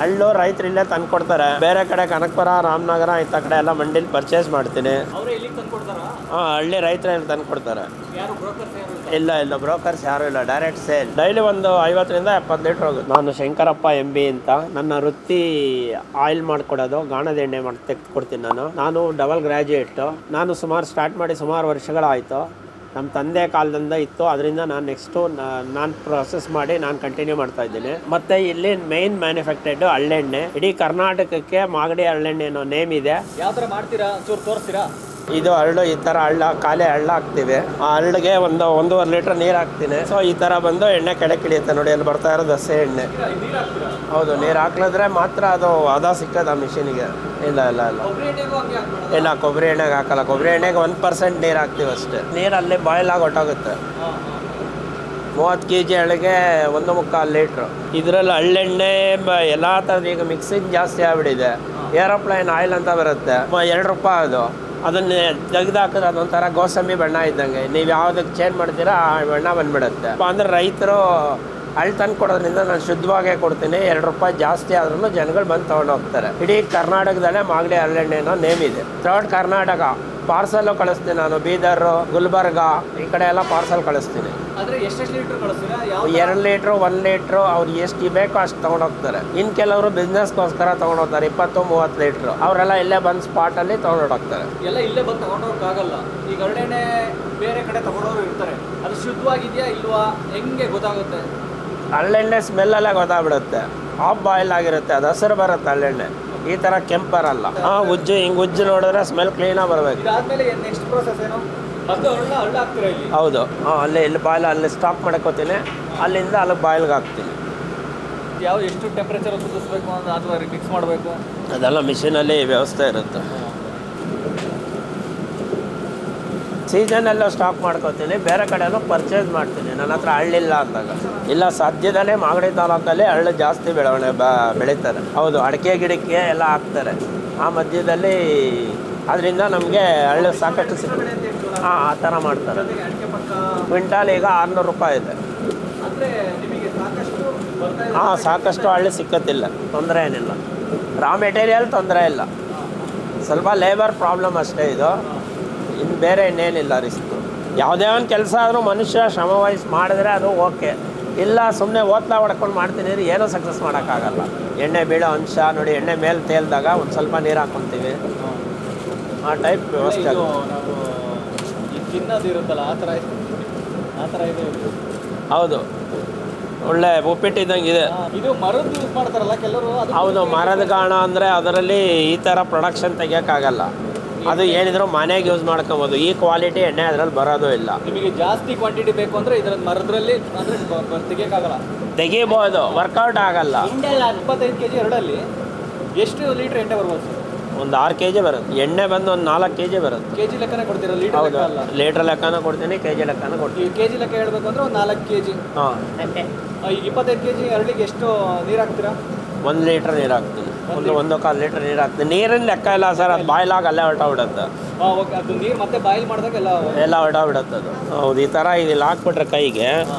ಹಳ್ಳು ರೈತರು ಇಲ್ಲೇ ತಂದು ಕೊಡ್ತಾರೆ. ಬೇರೆ ಕಡೆ ಕನಕಪುರ, ರಾಮನಗರ ಇಂಥ ಕಡೆ ಎಲ್ಲ ಮಂಡಿಲಿ ಪರ್ಚೇಸ್ ಮಾಡ್ತೀನಿ. ಹಾಂ, ಹಳ್ಳಿ ರೈತರು ತಂದು ಕೊಡ್ತಾರೆ. ಇಲ್ಲ ಬ್ರೋಕರ್ಸ್ ಯಾರು ಇಲ್ಲ, ಡೈರೆಕ್ಟ್ ಸೇಲ್. ಡೈಲಿ ಒಂದು 50ರಿಂದ 70 ಲೀಟ್ರ್ ಹೋಗುತ್ತೆ. ನಾನು ಶಂಕರಪ್ಪ MB ಅಂತ. ನನ್ನ ವೃತ್ತಿ ಆಯಿಲ್ ಮಾಡ್ಕೊಡೋದು, ಗಾಣದ ಎಣ್ಣೆ ಮಾಡಿ ತೆಗೆದು ಕೊಡ್ತೀನಿ. ನಾನು ಡಬಲ್ ಗ್ರಾಜ್ಯುಯೇಟು. ನಾನು ಸ್ಟಾರ್ಟ್ ಮಾಡಿ ಸುಮಾರು ವರ್ಷಗಳಾಯಿತು. ನಮ್ಮ ತಂದೆ ಕಾಲದಿಂದ ಇತ್ತು, ಅದರಿಂದ ನಾನು ನೆಕ್ಸ್ಟು ನಾನು ಪ್ರೊಸೆಸ್ ಮಾಡಿ ನಾನು ಕಂಟಿನ್ಯೂ ಮಾಡ್ತಾ ಇದ್ದೀನಿ. ಮತ್ತು ಇಲ್ಲಿ ಮೇನ್ ಮ್ಯಾನುಫ್ಯಾಕ್ಚರ್ಡ್ ಹಳ್ಳೆಣ್ಣೆ. ಇಡೀ ಕರ್ನಾಟಕಕ್ಕೆ ಮಾಗಡಿ ಹಳ್ಳೆಣ್ಣೆ ಅನ್ನೋ ನೇಮ್ ಇದೆ. ಯಾವ ಥರ ಮಾಡ್ತೀರಾ ಚೂರು ತೋರಿಸ್ತೀರಾ? ಇದು ಹಳ್ಳು ಈ ಥರ ಖಾಲಿ ಹಳ್ಳ ಹಾಕ್ತೀವಿ. ಆ ಹಳ್ಳಿಗೆ 1.5 ಲೀಟ್ರ್ ನೀರು ಹಾಕ್ತೀನಿ. ಸೊ ಈ ಥರ ಬಂದು ಎಣ್ಣೆ ಕೆಳಗೆ ಇಳಿಯುತ್ತೆ. ನೋಡಿ, ಅಲ್ಲಿ ಬರ್ತಾ ಇರೋದು ಹಸೆ ಎಣ್ಣೆ. ಹೌದು, ನೀರು ಹಾಕಿದ್ರೆ ಮಾತ್ರ ಅದು ಹದ ಸಿಕ್ಕದು ಆ ಮಿಷಿನಿಗೆ. ಇಲ್ಲ ಕೊಬ್ಬರಿ ಎಣ್ಣೆಗೆ ಹಾಕಲ್ಲ. ಕೊಬ್ಬರಿ ಎಣ್ಣೆಗೆ 1% ನೀರು ಹಾಕ್ತೀವಿ ಅಷ್ಟೇ. ನೀರು ಅಲ್ಲಿ ಬಾಯ್ಲ್ ಆಗಿ ಹೊಟ್ಟೋಗುತ್ತೆ. 30 kg ಹಳ್ಳಿಗೆ 1.25 ಲೀಟ್ರು. ಇದರಲ್ಲಿ ಹಳ್ಳೆಣ್ಣೆ ಎಲ್ಲ ಥರದ ಈಗ ಮಿಕ್ಸಿಂಗ್ ಜಾಸ್ತಿ ಆಗ್ಬಿಟ್ಟಿದೆ. ಏರೋಪ್ಲೈನ್ ಆಯಿಲ್ ಅಂತ ಬರುತ್ತೆ, 2 ರೂಪಾಯಿ ಅದು. ಅದನ್ನು ತೆಗೆದಾಕಿದ್ರೆ ಅದೊಂಥರ ಗೋಸಂಬಿ ಬಣ್ಣ ಇದ್ದಂಗೆ. ನೀವು ಯಾವುದಕ್ಕೆ ಚೇಂಜ್ ಮಾಡ್ತೀರಾ ಆ ಬಣ್ಣ ಬಂದುಬಿಡುತ್ತೆ. ಅಂದರೆ ರೈತರು ಹಳ್ಳಿ ತಂದು ಕೊಡೋದ್ರಿಂದ ನಾನು ಶುದ್ಧವಾಗೇ ಕೊಡ್ತೀನಿ. 2 ರೂಪಾಯಿ ಜಾಸ್ತಿ ಆದ್ರೂ ಜನಗಳು ಬಂದು ತೊಗೊಂಡು ಹೋಗ್ತಾರೆ. ಇಡೀ ಕರ್ನಾಟಕದಲ್ಲೇ ಮಾಗಡಿ ಹಳ್ಳೆಣ್ಣೆ ಅನ್ನೋ ನೇಮ್ ಇದೆ. ಥರ್ಡ್ ಕರ್ನಾಟಕ ಪಾರ್ಸಲ್ಲು ಕಳಿಸ್ತೀನಿ ನಾನು. ಬೀದರ್, ಗುಲ್ಬರ್ಗ ಈ ಕಡೆ ಎಲ್ಲ ಪಾರ್ಸಲ್ ಕಳಿಸ್ತೀನಿ. 2 ಲೀಟ್ರು, 1 ಲೀಟ್ರು ಅವ್ರು ಎಷ್ಟು ಬೇಕೋ ಅಷ್ಟು ತೊಗೊಂಡೋಗ್ತಾರೆ. ಇನ್ನು ಕೆಲವರು ಬಿಸ್ನೆಸ್ಗೋಸ್ಕರ ತೊಗೊಂಡೋಗ್ತಾರೆ 20-30 ಲೀಟ್ರು. ಅವರೆಲ್ಲ ಇಲ್ಲೇ ಬಂದು ಸ್ಪಾಟಲ್ಲಿ ತೊಗೊಂಡೋಗ್ತಾರೆ. ಎಲ್ಲ ಇಲ್ಲೇ ಬಂದು ತೊಗೊಂಡೋಗಕ್ಕಾಗಲ್ಲ. ಈಗ ಹಳ್ಳೆಣ್ಣೆ ಬೇರೆ ಕಡೆ ತೊಗೊಂಡೋರು ಇರ್ತಾರೆ, ಅದು ಶುದ್ಧವಾಗಿದೆಯಾ ಇಲ್ವಾ ಹೆಂಗೆ ಗೊತ್ತಾಗುತ್ತೆ? ಹಳ್ಳೆಣ್ಣೆ ಸ್ಮೆಲ್ಲಲ್ಲೇ ಗೊತ್ತಾಗ್ಬಿಡುತ್ತೆ. ಆಫ್ ಬಾಯ್ಲ್ ಆಗಿರುತ್ತೆ, ಅದು ಹಸಿರು ಬರುತ್ತೆ ಹಳ್ಳೆಣ್ಣೆ. ಈ ಥರ ಕೆಂಪು ಬರಲ್ಲ. ಉಜ್ಜು ಹಿಂಗೆ ಉಜ್ಜು ನೋಡಿದ್ರೆ ಸ್ಮೆಲ್ ಕ್ಲೀನಾಗಿ ಬರಬೇಕು. ಇದಾದ್ಮೇಲೆ ನೆಕ್ಸ್ಟ್ ಪ್ರೋಸೆಸ್ ಏನು? ಹಳ್ಳ ಹಾಕ್ತೀರಾ ಇಲ್ಲಿ? ಹೌದು. ಇಲ್ಲಿ ಬಾಯ್ಲ್ ಅಲ್ಲಿ ಸ್ಟಾಕ್ ಮಾಡ್ಕೋತೀನಿ. ಅಲ್ಲಿಂದ ಅಲ್ಲಿಗೆ ಬಾಯ್ಲ್ಗೆ ಹಾಕ್ತೀನಿ. ಎಷ್ಟು ಟೆಂಪ್ರೇಚರ್ ಕುದಿಸ್ಬೇಕು ಅಥವಾ ಮಿಕ್ಸ್ ಮಾಡಬೇಕು? ಅದೆಲ್ಲ ಮಿಷಿನಲ್ಲಿ ವ್ಯವಸ್ಥೆ ಇರುತ್ತೆ. ಸೀಸನಲ್ಲೂ ಸ್ಟಾಕ್ ಮಾಡ್ಕೋತೀನಿ, ಬೇರೆ ಕಡೆನೂ ಪರ್ಚೇಸ್ ಮಾಡ್ತೀನಿ. ನನ್ನ ಹತ್ರ ಹಳ್ಳಿಲ್ಲ ಅಂದಾಗ. ಇಲ್ಲ, ಸದ್ಯದಲ್ಲೇ ಮಾಗಡಿ ತಾಲೂಕಲ್ಲಿ ಹಳ್ಳು ಜಾಸ್ತಿ ಬೆಳೀತಾರೆ. ಹೌದು, ಅಡಿಕೆ ಗಿಡಕ್ಕೆ ಎಲ್ಲ ಹಾಕ್ತಾರೆ ಆ ಮಧ್ಯದಲ್ಲಿ. ಅದರಿಂದ ನಮಗೆ ಹಳ್ಳು ಸಾಕಷ್ಟು ಸಿಗುತ್ತೆ. ಆ ಥರ ಮಾಡ್ತಾರೆ. ಕ್ವಿಂಟಾಲ್ ಈಗ 600 ರೂಪಾಯಿ ಇದೆ. ಸಾಕಷ್ಟು ಹಳ್ಳಿ ಸಿಕ್ಕತ್ತಿಲ್ಲ, ತೊಂದರೆ ಏನಿಲ್ಲ. ರಾ ಮೆಟೀರಿಯಲ್ ತೊಂದರೆ ಇಲ್ಲ, ಸ್ವಲ್ಪ ಲೇಬರ್ ಪ್ರಾಬ್ಲಮ್ ಅಷ್ಟೇ ಇದು. ಇನ್ನು ಬೇರೆ ಇನ್ನೇನಿಲ್ಲ ರಿಸ್ಕು. ಯಾವುದೇ ಒಂದು ಕೆಲಸ ಆದರೂ ಮನುಷ್ಯ ಶ್ರಮವಹಿಸಿ ಮಾಡಿದ್ರೆ ಅದು ಓಕೆ. ಇಲ್ಲ ಸುಮ್ಮನೆ ಓದ್ತಾ ಹೊಡ್ಕೊಂಡು ಮಾಡ್ತೀನಿ ಅಂದರೆ ಏನೂ ಸಕ್ಸಸ್ ಮಾಡೋಕ್ಕಾಗಲ್ಲ. ಎಣ್ಣೆ ಬೀಳೋ ಅಂಶ ನೋಡಿ, ಎಣ್ಣೆ ಮೇಲೆ ತೇಲ್ದಾಗ ಒಂದು ಸ್ವಲ್ಪ ನೀರು ಹಾಕ್ಕೊತೀವಿ. ಆ ಟೈಪ್ ವ್ಯವಸ್ಥೆ. ತಿನ್ನೋದಿರುತ್ತಲ್ಲ ಆ ಥರ ಇದೆ. ಹೌದು, ಒಳ್ಳೆ ಉಪ್ಪಿಟ್ಟಿದ್ದಂಗೆ ಇದೆ. ಇದು ಮರದ ಯೂಸ್ ಮಾಡ್ತಾರಲ್ಲ ಕೆಲವರು. ಹೌದು, ಮರದ ಗಾಣ ಅಂದರೆ ಅದರಲ್ಲಿ ಈ ಥರ ಪ್ರೊಡಕ್ಷನ್ ತೆಗಿಯೋಕ್ಕಾಗಲ್ಲ. ಅದು ಏನಿದ್ರು ಮನೆಗೆ ಯೂಸ್ ಮಾಡ್ಕೊಬೋದು. ಈ ಕ್ವಾಲಿಟಿ ಎಣ್ಣೆ ಅದರಲ್ಲಿ ಬರೋದು ಇಲ್ಲ. ನಿಮಗೆ ಜಾಸ್ತಿ ಕ್ವಾಂಟಿಟಿ ಬೇಕು ಅಂದರೆ ಇದರಲ್ಲಿ ಮರದ್ರಲ್ಲಿ ಅಂದರೆ ತೆಗಿಯೋಕ್ಕಾಗಲ್ಲ. ತೆಗಿಬೋದು, ವರ್ಕೌಟ್ ಆಗಲ್ಲ. 25 kg ಎರಡಲ್ಲಿ ಎಷ್ಟು ಲೀಟ್ರ್ ಎಣ್ಣೆ ಬರ್ಬೋದು ಸರ್? ಒಂದು 6 kg ಬರುತ್ತೆ. ಎಣ್ಣೆ ಬಂದು ಒಂದು 4 kg ಬರುತ್ತೆ. ಕೆಜಿ ಲೆಕ್ಕನೇ ಕೊಡ್ತೀರಾ? ಹೌದು, ಲೀಟ್ರ್ ಲೆಕ್ಕನೂ ಕೊಡ್ತೀನಿ, kg ಲೆಕ್ಕನೂ ಕೊಡ್ತೀನಿ. ಕೆಜಿ ಲೆಕ್ಕ ಹೇಳಬೇಕು ಅಂದರೆ ಒಂದು 4 kg. ಹಾಂ, ಈಗ 25 kg ಎರಡಲಿಗೆ ಎಷ್ಟು ನೀರು ಹಾಕ್ತೀರಾ? 1 ಲೀಟ್ರ್ ನೀರು ಹಾಕ್ತೀನಿ. 1.25 ಲೀಟ್ರ್ ನೀರು ಹಾಕ್ತೀನಿ. ನೀರಿನ ಲೆಕ್ಕ ಇಲ್ಲ ಸರ್, ಅದು ಬಾಯ್ಲಾಗಿ ಅಲ್ಲೇ ಹೊರಟೋಗ್ಬಿಡುತ್ತೆ. ಓಕೆ, ಅದು ನೀರು ಮತ್ತೆ ಬಾಯ್ಲ್ ಮಾಡಿದಾಗ ಎಲ್ಲ ಹೊರಟೋಗ್ಬಿಡುತ್ತೆ ಅದು. ಹೌದು, ಈ ಥರ ಇಲ್ಲಿ ಹಾಕ್ಬಿಟ್ರೆ ಕೈಗೆ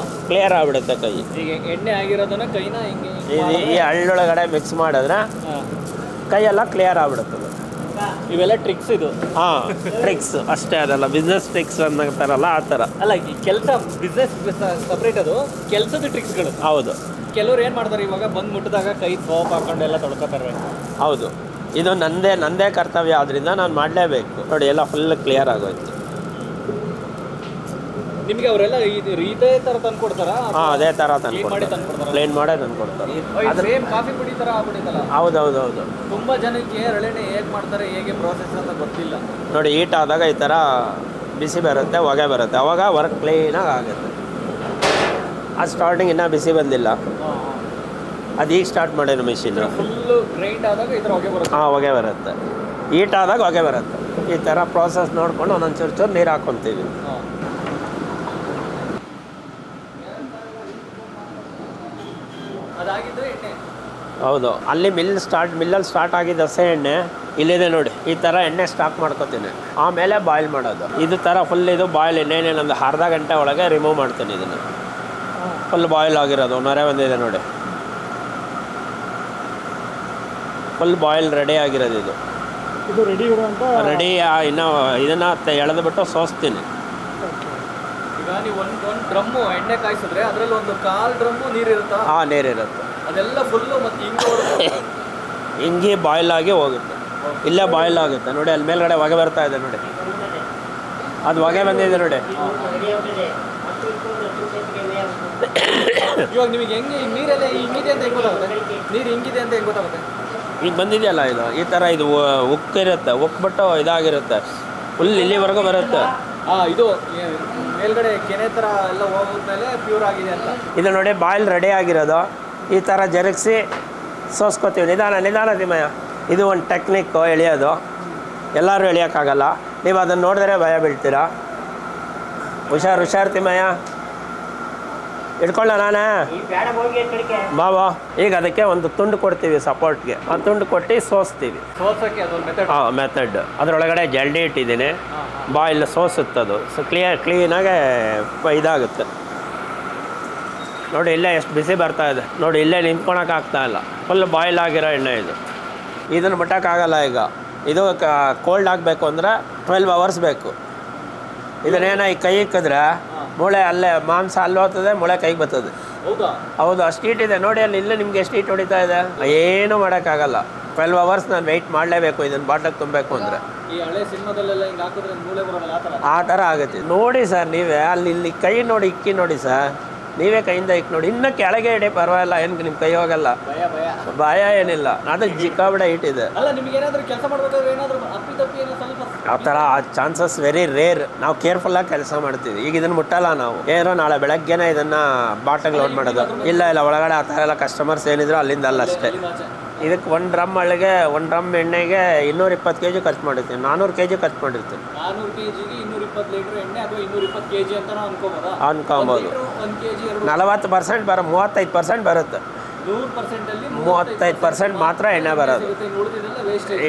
ಕ್ಲಿಯರ್ ಆಗಿಬಿಡುತ್ತೆ ಕೈ. ಈಗ ಎಣ್ಣೆ ಆಗಿರೋದನ್ನ ಕೈನ ಹಿಂಗೆ ಈ ಹಳ್ಳೊಳಗಡೆ ಮಿಕ್ಸ್ ಮಾಡಿದ್ರೆ ಕೈಯೆಲ್ಲ ಕ್ಲಿಯರ್ ಆಗ್ಬಿಡುತ್ತದೆ. ಇವೆಲ್ಲ ಟ್ರಿಕ್ಸ್ ಇದು. ಹಾಂ, ಟ್ರಿಕ್ಸ್ ಅಷ್ಟೇ, ಅದಲ್ಲ ಬಿಸ್ನೆಸ್ ಟ್ರಿಕ್ಸ್ ಅಂತಾರಲ್ಲ ಆ ಥರ. ಅಲ್ಲ, ಈ ಕೆಲಸ ಬಿಸ್ನೆಸ್ ಸಪ್ರೇಟ್, ಅದು ಕೆಲಸದ ಟ್ರಿಕ್ಸ್ಗಳು. ಹೌದು, ಕೆಲವ್ರು ಏನು ಮಾಡ್ತಾರೆ, ಇವಾಗ ಬಂದು ಮುಟ್ಟಿದಾಗ ಕೈ ಸೋಪ್ ಹಾಕೊಂಡು ಎಲ್ಲ ತೊಳ್ಕೊತಾರೆ. ಹೌದು, ಇದು ನಂದೇ ಕರ್ತವ್ಯ ಆದ್ರಿಂದ ನಾನು ಮಾಡಲೇಬೇಕು. ನೋಡಿ, ಎಲ್ಲ ಫುಲ್ ಕ್ಲಿಯರ್ ಆಗೋಯ್ತು. ನಿಮಗೆ ಅವರೆಲ್ಲ ಇದೇ ಥರ ತಂದು ಕೊಡ್ತಾರಾ? ಹಾಂ, ಅದೇ ಥರ ತಂದು ಪ್ಲೇನ್ ಮಾಡೇ ತಂದು ಕೊಡ್ತಾರೆ. ಸೇಮ್ ಕಾಫಿ ಪುಡಿ ಥರ ಆಗ್ಬಿಟ್ಟಿತ್ತಲ್ಲ? ಹೌದು. ತುಂಬ ಜನಕ್ಕೆ ಹರಳೆಣ್ಣೆ ಹೇಗೆ ಮಾಡ್ತಾರೆ, ಹೇಗೆ ಪ್ರೋಸೆಸ್ ಅಂತ ಗೊತ್ತಿಲ್ಲ. ನೋಡಿ, ಹೀಟ್ ಆದಾಗ ಈ ಥರ ಬಿಸಿ ಬರುತ್ತೆ, ಹೊಗೆ ಬರುತ್ತೆ, ಅವಾಗ ವರ್ಕ್ ಕ್ಲೀನಾಗಿ ಆಗುತ್ತೆ. ಅದು ಸ್ಟಾರ್ಟಿಂಗ್ ಇನ್ನೂ ಬಿಸಿ ಬಂದಿಲ್ಲ, ಅದು ಈಗ ಸ್ಟಾರ್ಟ್ ಮಾಡೋದು ಮಿಷಿನ್. ಫುಲ್ಲು ಗ್ರೈಂಡ್ ಆದಾಗ ಈ ಥರ ಹೊಗೆ ಬರುತ್ತೆ. ಹಾಂ, ಹೊಗೆ ಬರುತ್ತೆ. ಹೀಟ್ ಆದಾಗ ಹೊಗೆ ಬರುತ್ತೆ. ಈ ಥರ ಪ್ರೋಸೆಸ್ ನೋಡ್ಕೊಂಡು ಒಂದೊಂದು ಚೂರು ನೀರು ಹಾಕ್ಕೊತೀವಿ. ಅದಾಗಿದ್ದು ಎಣ್ಣೆ. ಹೌದು, ಅಲ್ಲಿ ಮಿಲ್ಲಲ್ಲಿ ಸ್ಟಾರ್ಟ್ ಆಗಿದ್ದ ಹಸೆ ಎಣ್ಣೆ ಇಲ್ಲಿದೆ ನೋಡಿ. ಈ ಥರ ಎಣ್ಣೆ ಸ್ಟಾಕ್ ಮಾಡ್ಕೊತೀನಿ, ಆಮೇಲೆ ಬಾಯ್ಲ್ ಮಾಡೋದು. ಇದು ಥರ ಫುಲ್ ಇದು ಬಾಯ್ಲ್ ಇನ್ನೇನೇನೊಂದು ಅರ್ಧ ಗಂಟೆ ಒಳಗೆ ರಿಮೂವ್ ಮಾಡ್ತೀನಿ. ಇದನ್ನು ಫುಲ್ ಬಾಯ್ಲ್ ಆಗಿರೋದು ನೊರೆ ಬಂದಿದೆ ನೋಡಿ. ಫುಲ್ ಬಾಯ್ಲ್ ರೆಡಿ ಆಗಿರೋದು ಇದು. ಇದು ರೆಡಿ ಇರುವಂಥ ರೆಡಿ ಇನ್ನು ಇದನ್ನು ಎಳೆದುಬಿಟ್ಟು ಸೋಸ್ತೀನಿ. ಈಗ ನೀವು ಒಂದು ಡ್ರಮ್ಮು ಎಣ್ಣೆ ಕಾಯಿಸಿದ್ರೆ ಅದರಲ್ಲಿ ಒಂದು 1/4 ಡ್ರಮ್ಮು ನೀರಿರುತ್ತಾ? ಹಾಂ, ನೀರಿರುತ್ತೆ. ಅದೆಲ್ಲ ಫುಲ್ಲು ಮತ್ತು ಹಿಂಗೆ ಬಾಯ್ಲ್ ಆಗಿ ಹೋಗುತ್ತೆ. ಇಲ್ಲೇ ಬಾಯ್ಲ್ ಆಗುತ್ತೆ ನೋಡಿ, ಅಲ್ಲಿ ಮೇಲ್ಗಡೆ ಹೊಗೆ ಬರ್ತಾ ಇದೆ ನೋಡಿ, ಅದು ಹೊಗೆ ಬಂದಿದೆ ನೋಡಿ. ಇವಾಗ ನಿಮಗೆ ಹೆಂಗೆ ನೀರೆಲ್ಲ ಹಿಂಗಿದೆ ಅಂತ ಹೆಂಗೆ ಗೊತ್ತಾಗುತ್ತೆ? ನೀರು ಹಿಂಗಿದೆ ಅಂತ ಹೆಂಗೆ ಗೊತ್ತಾಗುತ್ತೆ? ಈಗ ಬಂದಿದೆಯಲ್ಲ ಇದು, ಈ ಥರ ಇದು ಉಕ್ಕಿರುತ್ತೆ, ಉಕ್ಬಿಟ್ಟು ಇದಾಗಿರುತ್ತೆ, ಫುಲ್ ಇಲ್ಲಿವರೆಗೂ ಬರುತ್ತೆ. ಇದು ಮೇಲ್ಗಡೆ ಕೆನೆ ಥರ ಎಲ್ಲ ಹೋಗೋದ್ಮೇಲೆ ಪ್ಯೂರ್ ಆಗಿದೆ ಅಂತ. ಇದು ನೋಡಿ ಬಾಯ್ಲ್ ರೆಡಿ ಆಗಿರೋದು. ಈ ಥರ ಜರುಗಿಸಿ ಸೋಸ್ಕೋತೀವಿ. ನಿಧಾನ ತಿಮ್ಮಯ್ಯ. ಇದು ಒಂದು ಟೆಕ್ನಿಕ್ಕು ಎಳೆಯೋದು. ಎಲ್ಲರೂ ಎಳೆಯೋಕ್ಕಾಗಲ್ಲ. ನೀವು ಅದನ್ನು ನೋಡಿದ್ರೆ ಭಯ ಬೀಳ್ತೀರಾ. ಹುಷಾರು ತಿಮ್ಮಯ್ಯ. ಇಟ್ಕೊಳ್ಳ ನಾನೇ ಬಾಬಾ. ಈಗ ಅದಕ್ಕೆ ಒಂದು ತುಂಡು ಕೊಡ್ತೀವಿ ಸಪೋರ್ಟ್ಗೆ. ಆ ತುಂಡು ಕೊಟ್ಟು ಸೋಸ್ತೀವಿ. ಹಾಂ, ಮೆಥಡ್. ಅದರೊಳಗಡೆ ಜಲ್ಡಿ ಇಟ್ಟಿದ್ದೀನಿ. ಬಾಯ್ಲ್ ಸೋಸುತ್ತದು. ಕ್ಲೀನಾಗೆ ಇದಾಗುತ್ತೆ ನೋಡಿ. ಇಲ್ಲೇ ಎಷ್ಟು ಬಿಸಿ ಬರ್ತಾ ಇದೆ ನೋಡಿ. ಇಲ್ಲೇ ನಿಂತ್ಕೊಳಕ್ಕಾಗ್ತಾ ಇಲ್ಲ. ಫುಲ್ ಬಾಯ್ಲ್ ಆಗಿರೋ ಎಣ್ಣೆ ಇದು. ಇದನ್ನು ಮುಟ್ಟೋಕ್ಕಾಗಲ್ಲ. ಈಗ ಇದು ಕೋಲ್ಡ್ ಆಗಬೇಕು ಅಂದರೆ 12 hours ಬೇಕು. ಇದನ್ನೇನೋ ಈ ಕೈ ಇಕ್ಕಿದ್ರೆ ಮೂಳೆ ಅಲ್ಲೇ ಮಾಂಸ ಅಲ್ಲಿ ಹೋಗ್ತದೆ, ಮೂಳೆ ಕೈಗೆ ಬರ್ತದೆ. ಹೌದು, ಅಷ್ಟು ಹೀಟ್ ಇದೆ ನೋಡಿ. ಅಲ್ಲಿ ಇಲ್ಲೇ ನಿಮ್ಗೆ ಎಷ್ಟು ಹೀಟ್ ಹೊಡಿತಾ ಇದೆ. ಏನೂ ಮಾಡೋಕ್ಕಾಗಲ್ಲ. 12 hours ನಾನು ವೆಯ್ಟ್ ಮಾಡಲೇಬೇಕು ಇದನ್ನು ಬಾಟಲ್ ತುಂಬಬೇಕು ಅಂದರೆ. ಆ ಥರ ಆಗುತ್ತೆ ನೋಡಿ ಸರ್. ನೀವೇ ಇಲ್ಲಿ ಕೈ ನೋಡಿ, ಇಕ್ಕಿ ನೋಡಿ ಸರ್. ನೀವೇ ಕೈಯಿಂದ ಇಕ್ಕಿ ನೋಡಿ. ಇನ್ನೂ ಕೆಳಗೆ ಇಡಿ, ಪರವಾಗಿಲ್ಲ, ಏನು ನಿಮ್ಮ ಕೈ ಹೋಗಲ್ಲ. ಭಯ ಏನಿಲ್ಲ. ಅದು ಜಿಕ್ಕಾಬಿಡ ಇಟ್ಟಿದೆ. ಆ ಥರ ಚಾನ್ಸಸ್ ವೆರಿ ರೇರ್. ನಾವು ಕೇರ್ಫುಲ್ಲಾಗಿ ಕೆಲಸ ಮಾಡ್ತೀವಿ. ಈಗ ಇದನ್ನು ಮುಟ್ಟಲ್ಲ ನಾವು. ಏನೋ ನಾಳೆ ಬೆಳಗ್ಗೆನೇ ಇದನ್ನು ಬಾಟಲ್ ಲೋಡ್ ಮಾಡೋದು. ಇಲ್ಲ ಒಳಗಡೆ ಆ ಥರ ಎಲ್ಲ ಕಸ್ಟಮರ್ಸ್ ಏನಿದ್ರು ಅಲ್ಲಿಂದ ಅಲ್ಲ ಅಷ್ಟೇ. ಇದಕ್ಕೆ 1 ಡ್ರಮ್ ಒಳಗೆ 1 ಡ್ರಮ್ ಎಣ್ಣೆಗೆ 220 kg ಖರ್ಚು ಮಾಡಿರ್ತೀವಿ. 400 kg ಖರ್ಚು ಮಾಡಿರ್ತೀವಿ. 400 kgಗೆ 220 ಲೀಟರ್ ಎಣ್ಣೆ ಅಥವಾ 220 kg ಅಂತ ಅನ್ಕೋಬೋದಾ? ಅನ್ಕೊಬೋದು. 40% 35% ಬರುತ್ತೆ. 35% ಮಾತ್ರ ಎಣ್ಣೆ ಬರೋದು.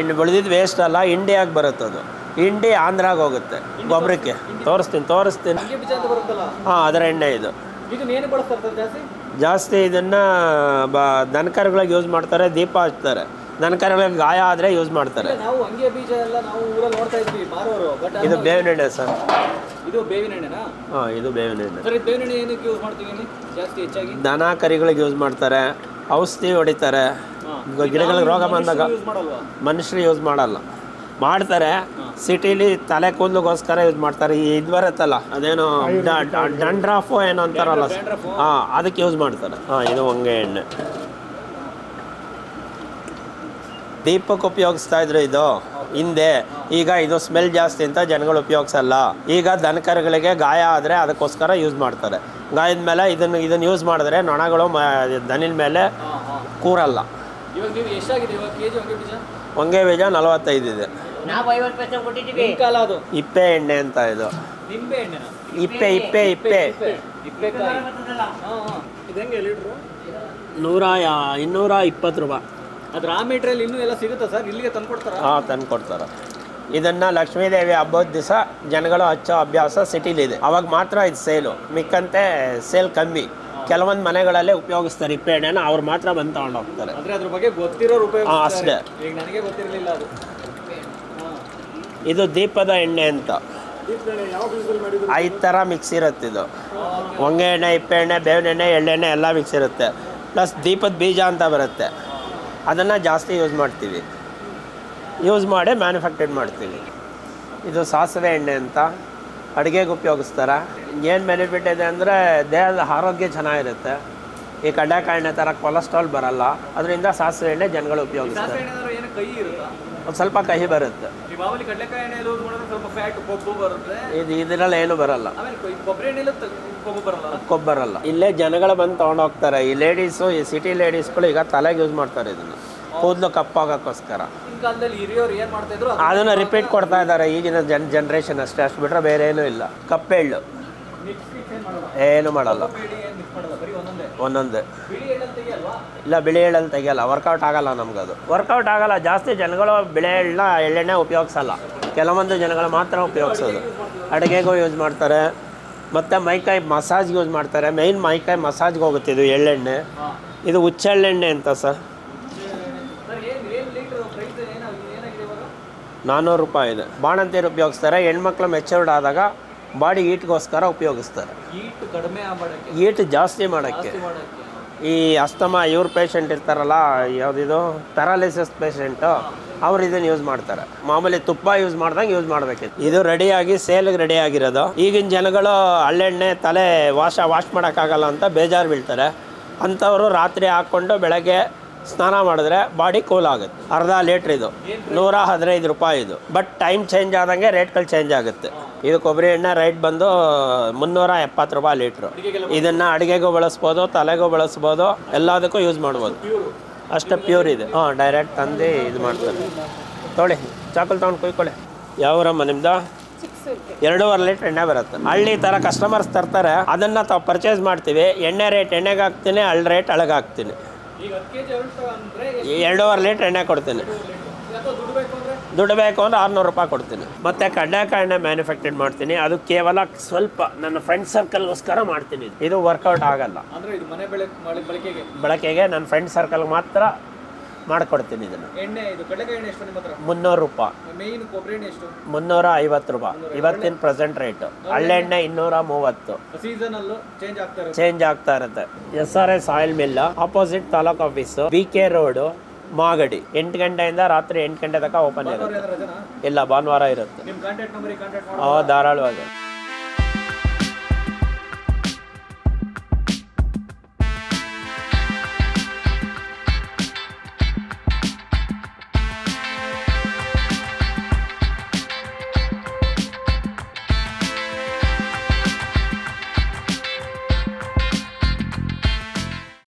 ಇನ್ನು ಉಳಿದಿದ್ದು ವೇಸ್ಟ್ ಅಲ್ಲ, ಇಂಡಿಯಾಗೆ ಬರುತ್ತೆ. ಅದು ಇಂಡಿ ಆಂಧ್ರಾಗ ಹೋಗುತ್ತೆ ಗೊಬ್ಬರಕ್ಕೆ. ತೋರಿಸ್ತೀನಿ. ಹಾಂ, ಅದರ ಎಣ್ಣೆ ಇದು. ಜಾಸ್ತಿ ಇದನ್ನು ದನಕರುಗಳಿಗೆ ಯೂಸ್ ಮಾಡ್ತಾರೆ, ದೀಪ ಹಚ್ತಾರೆ. ದನಕರುಗಳಿಗೆ ಗಾಯ ಆದರೆ ಯೂಸ್ ಮಾಡ್ತಾರೆ. ಇದು ಬೇವಿನ ಎಣ್ಣೆ ಸರ್. ಇದು ಬೇವಿನ ಎಣ್ಣೆನಾ? ಹಾಂ, ಇದು ಬೇವಿನ ಎಣ್ಣೆ. ಬೇವಿನ ಎಣ್ಣೆ ಏನಕ್ಕೆ ಯೂಸ್ ಮಾಡ್ತೀವಿ ಜಾಸ್ತಿ ಹೆಚ್ಚಾಗಿ? ದನ ಕರಿಗಳಿಗೆ ಯೂಸ್ ಮಾಡ್ತಾರೆ, ಔಷಧಿ ಹೊಡಿತಾರೆ. ಗಿಡಗಳಿಗೆ ರೋಗ ಬಂದಾಗ ಮನುಷ್ಯರು ಯೂಸ್ ಮಾಡಲ್ಲ. ಮಾಡ್ತಾರೆ ಸಿಟಿಲಿ ತಲೆ ಕೂದಲಿಗೋಸ್ಕರ ಯೂಸ್ ಮಾಡ್ತಾರೆ. ಇದು ಬರುತ್ತಲ್ಲ, ಅದೇನೋ ಡಂಡ್ರಾಫು ಏನೋ ಅಂತಾರಲ್ಲ, ಹಾಂ, ಅದಕ್ಕೆ ಯೂಸ್ ಮಾಡ್ತಾರೆ. ಹಾಂ, ಇದು ಹೊಂಗೆ ಎಣ್ಣೆ. ದೀಪಕ್ಕೆ ಉಪಯೋಗಿಸ್ತಾ ಇದ್ರು ಇದು ಹಿಂದೆ. ಈಗ ಇದು ಸ್ಮೆಲ್ ಜಾಸ್ತಿ ಅಂತ ಜನಗಳು ಉಪಯೋಗಿಸಲ್ಲ. ಈಗ ದನಕರುಗಳಿಗೆ ಗಾಯ ಆದರೆ ಅದಕ್ಕೋಸ್ಕರ ಯೂಸ್ ಮಾಡ್ತಾರೆ. ಗಾಯದ ಮೇಲೆ ಇದನ್ನು ಯೂಸ್ ಮಾಡಿದ್ರೆ ನೊಣಗಳು ದನಿನ ಮೇಲೆ ಕೂರಲ್ಲ. ಹೊಂಗೆ ಬೀಜ 45 ಇದೆ. ಇಪ್ಪೆ ಎಣ್ಣೆ ಅಂತ ಇದು. ಇಪ್ಪೆ 220 ರೂಪಾಯಿ. ಅದು ರಾ ಮೆಟೀರಿಯಲ್ ಇನ್ನೂ ಎಲ್ಲ ಸಿಗುತ್ತಾ ಸರ್? ಇಲ್ಲಿಗೆ ತಂದುಕೊಡ್ತಾರಾ? ಹಾಂ, ತಂದುಕೊಡ್ತಾರೆ. ಇದನ್ನು ಲಕ್ಷ್ಮೀದೇವಿ ಹಬ್ಬದ ದಿವಸ ಜನಗಳು ಹಚ್ಚೋ ಅಭ್ಯಾಸ ಸಿಟಿಲಿದೆ. ಅವಾಗ ಮಾತ್ರ ಇದು ಸೇಲು. ಮಿಕ್ಕಂತೆ ಸೇಲ್ ಕಮ್ಮಿ. ಕೆಲವೊಂದು ಮನೆಗಳಲ್ಲೇ ಉಪಯೋಗಿಸ್ತಾರೆ ಇಪ್ಪೆ ಎಣ್ಣೆನ. ಅವ್ರು ಮಾತ್ರ ಬಂದು ತಗೊಂಡು ಹೋಗ್ತಾರೆ. ಅದ್ರ ಬಗ್ಗೆ ಗೊತ್ತಿರೋರು ಉಪಯೋಗಿಸ್ತಾರೆ. ಅಷ್ಟೇ. ಈಗ ನನಗೆ ಗೊತ್ತಿರಲಿಲ್ಲ ಅದು. ಇದು ದೀಪದ ಎಣ್ಣೆ ಅಂತ 5 ಥರ ಮಿಕ್ಸ್ ಇರುತ್ತೆ. ಇದು ಹೊಂಗೆ ಎಣ್ಣೆ, ಇಪ್ಪೆ ಎಣ್ಣೆ, ಬೇವಿನ ಎಣ್ಣೆ, ಎಳ್ಳೆಣ್ಣೆ ಎಲ್ಲ ಮಿಕ್ಸ್ ಇರುತ್ತೆ. ಪ್ಲಸ್ ದೀಪದ ಬೀಜ ಅಂತ ಬರುತ್ತೆ. ಅದನ್ನು ಜಾಸ್ತಿ ಯೂಸ್ ಮಾಡ್ತೀವಿ. ಯೂಸ್ ಮಾಡಿ ಮ್ಯಾನುಫ್ಯಾಕ್ಚರ್ ಮಾಡ್ತೀವಿ. ಇದು ಸಾಸಿವೆ ಎಣ್ಣೆ ಅಂತ ಅಡುಗೆಗೆ ಉಪಯೋಗಿಸ್ತಾರೆ. ಏನು ಬೆನಿಫಿಟ್ ಇದೆ ಅಂದರೆ ದೇಹದ ಆರೋಗ್ಯ ಚೆನ್ನಾಗಿರುತ್ತೆ. ಈ ಕಡಲೆಕಾಯಿ ಎಣ್ಣೆ ಥರ ಕೊಲೆಸ್ಟ್ರಾಲ್ ಬರಲ್ಲ. ಅದರಿಂದ ಸಾಸಿವೆ ಎಣ್ಣೆ ಜನಗಳು ಉಪಯೋಗಿಸ್ತಾರೆ. ಒಂದು ಸ್ವಲ್ಪ ಕಹಿ ಬರುತ್ತೆ. ಇದರಲ್ಲಿ ಏನು ಬರಲ್ಲ, ಕೊಬ್ಬು ಬರಲ್ಲ. ಇಲ್ಲೇ ಜನಗಳು ಬಂದು ತೊಗೊಂಡೋಗ್ತಾರೆ. ಈ ಲೇಡೀಸು, ಈ ಸಿಟಿ ಲೇಡೀಸ್ಗಳು ಈಗ ತಲೆಗೆ ಯೂಸ್ ಮಾಡ್ತಾರೆ ಇದನ್ನು, ಕೂದಲು ಕಪ್ಪಾಗೋಕ್ಕೋಸ್ಕರ. ಅದನ್ನು ರಿಪೀಟ್ ಕೊಡ್ತಾ ಇದ್ದಾರೆ ಈಗಿನ ಜನ್ರೇಷನ್ ಅಷ್ಟೇ. ಅಷ್ಟು ಬಿಟ್ಟರೆ ಬೇರೆ ಏನೂ ಇಲ್ಲ. ಕಪ್ಪೆಳ್ಳು ಏನು ಮಾಡಲ್ಲ, ಒಂದೊಂದೇ. ಇಲ್ಲ, ಬಿಳಿ ಎಳ್ಳಲ್ಲಿ ತೆಗಿಯಲ್ಲ. ವರ್ಕೌಟ್ ಆಗಲ್ಲ ನಮಗದು. ವರ್ಕೌಟ್ ಆಗಲ್ಲ. ಜಾಸ್ತಿ ಜನಗಳು ಬಿಳಿ ಎಳ್ಳೆಣ್ಣೆ ಉಪಯೋಗಿಸಲ್ಲ. ಕೆಲವೊಂದು ಜನಗಳು ಮಾತ್ರ ಉಪಯೋಗಿಸೋದು. ಅಡುಗೆಗೂ ಯೂಸ್ ಮಾಡ್ತಾರೆ. ಮತ್ತು ಮೈಕೈ ಮಸಾಜ್ಗೆ ಯೂಸ್ ಮಾಡ್ತಾರೆ. ಮೈನ್ ಮೈಕೈ ಮಸಾಜ್ಗೆ ಹೋಗುತ್ತೆ ಇದು ಎಳ್ಳೆಣ್ಣೆ. ಇದು ಹುಚ್ಚೆಳ್ಳೆಣ್ಣೆ ಅಂತ ಸರ್. ಏನು ಲೀಟರ್ ಪ್ರೈಸ್ ಏನಾಗಿದೆ ಇವಾಗ? 400 ರೂಪಾಯಿ ಇದೆ. ಬಾಣಂತಿಯರು ಉಪಯೋಗಿಸ್ತಾರೆ. ಹೆಣ್ಮಕ್ಳು ಮೆಚೂರ್ಡ್ ಆದಾಗ ಬಾಡಿ ಹೀಟ್ಗೋಸ್ಕರ ಉಪಯೋಗಿಸ್ತಾರೆ. ಹೀಟ್ ಕಡಿಮೆ ಮಾಡೋಕ್ಕೆ, ಹೀಟ್ ಜಾಸ್ತಿ ಮಾಡೋಕ್ಕೆ. ಈ ಅಸ್ತಮಾ ಇವ್ರ ಪೇಷಂಟ್ ಇರ್ತಾರಲ್ಲ, ಯಾವುದಿದು ಪ್ಯಾರಾಲಿಸಿಸ್ ಪೇಷಂಟು, ಅವ್ರು ಇದನ್ನು ಯೂಸ್ ಮಾಡ್ತಾರೆ. ಮಾಮೂಲಿ ತುಪ್ಪ ಯೂಸ್ ಮಾಡ್ದಂಗೆ ಯೂಸ್ ಮಾಡಬೇಕಿತ್ತು. ಇದು ರೆಡಿಯಾಗಿ ಸೇಲ್ಗೆ ರೆಡಿ ಆಗಿರೋದು. ಈಗಿನ ಜನಗಳು ಹಳ್ಳೆಣ್ಣೆ ತಲೆ ವಾಶ್ ಮಾಡೋಕ್ಕಾಗಲ್ಲ ಅಂತ ಬೇಜಾರು ಬೀಳ್ತಾರೆ. ಅಂಥವರು ರಾತ್ರಿ ಹಾಕ್ಕೊಂಡು ಬೆಳಗ್ಗೆ ಸ್ನಾನ ಮಾಡಿದ್ರೆ ಬಾಡಿ ಕೂಲ್ ಆಗುತ್ತೆ. ಅರ್ಧ ಲೀಟ್ರ್ ಇದು 115 ರೂಪಾಯಿ ಇದು. ಬಟ್ ಟೈಮ್ ಚೇಂಜ್ ಆದಂಗೆ ರೇಟ್ಗಳು ಚೇಂಜ್ ಆಗುತ್ತೆ. ಇದು ಕೊಬ್ಬರಿ ಎಣ್ಣೆ ರೇಟ್ ಬಂದು 370 ರೂಪಾಯಿ ಲೀಟ್ರು. ಇದನ್ನು ಅಡುಗೆಗೂ ಬಳಸ್ಬೋದು, ತಲೆಗೂ ಬಳಸ್ಬೋದು, ಎಲ್ಲದಕ್ಕೂ ಯೂಸ್ ಮಾಡ್ಬೋದು. ಅಷ್ಟು ಪ್ಯೂರ್ ಇದೆ. ಡೈರೆಕ್ಟ್ ತಂದು ಇದು ಮಾಡ್ತಾರೆ. ತೊಗೊಳ್ಳಿ, ಚಾಕಲ್ ತೊಗೊಂಡು ಕುಯ್ಕೊಳ್ಳಿ. ಯಾವೂರಮ್ಮ ನಿಮ್ದು? 2.5 ಲೀಟ್ರ್ ಎಣ್ಣೆ ಬರುತ್ತೆ. ಹಳ್ಳಿ ಥರ ಕಸ್ಟಮರ್ಸ್ ತರ್ತಾರೆ, ಅದನ್ನು ತಾವು ಪರ್ಚೇಸ್ ಮಾಡ್ತೀವಿ. ಎಣ್ಣೆ ರೇಟ್ ಎಣ್ಣೆಗೆ ಹಾಕ್ತೀನಿ, ಹಳ್ಳಿ ರೇಟ್ ಹಳಗೆ ಹಾಕ್ತೀನಿ. 2.5 ಲೀಟ್ರ್ ಎಣ್ಣೆ ಕೊಡ್ತೀನಿ. ದುಡ್ಡು ಬೇಕು ಅಂದರೆ 600 ರೂಪಾಯಿ ಕೊಡ್ತೀನಿ. ಮತ್ತು ಕಡಲೆಕಾಯಿ ಎಣ್ಣೆ ಮ್ಯಾನುಫ್ಯಾಕ್ಚರ್ ಮಾಡ್ತೀನಿ. ಅದು ಕೇವಲ ಸ್ವಲ್ಪ ನನ್ನ ಫ್ರೆಂಡ್ ಸರ್ಕಲ್ಗೋಸ್ಕರ ಮಾಡ್ತೀನಿ. ಇದು ವರ್ಕೌಟ್ ಆಗಲ್ಲ, ಬಳಕೆಗೆ ನನ್ನ ಫ್ರೆಂಡ್ ಸರ್ಕಲ್ಗೆ ಮಾತ್ರ ಮಾಡಿಕೊಡ್ತೀನಿ. ಇದನ್ನು ಎಣ್ಣೆ ಇದು ಕಡಲೆಕಾಯಿ ಎಣ್ಣೆ ಎಷ್ಟು ನಿಮ್ಮ ಹತ್ರ? 300 ರೂಪಾಯಿ. ಮೇನ್ ಕೊಬ್ಬರಿ ಎಣ್ಣೆ ಎಷ್ಟು? 350 ರೂಪಾಯಿ ಇವತ್ತಿನ ಪ್ರೆಸೆಂಟ್ ರೇಟು. ಹಳ್ಳೆಣ್ಣೆ 230. ಸೀಸನಲ್ಲೂ ಚೇಂಜ್ ಆಗ್ತಾ ಇರುತ್ತೆ. SRS oil mill opposite taluk office, BK road, Magadi. 8 ಗಂಟೆಯಿಂದ ರಾತ್ರಿ 8 ಗಂಟೆ ತನಕ ಓಪನ್ ಇರುತ್ತೆ. ಇಲ್ಲ, ಭಾನುವಾರ ಇರುತ್ತೆ. ನಿಮ್ಮ ಕಾಂಟ್ಯಾಕ್ಟ್ ನಂಬರ್ ಧಾರಾಳವಾಗಿ.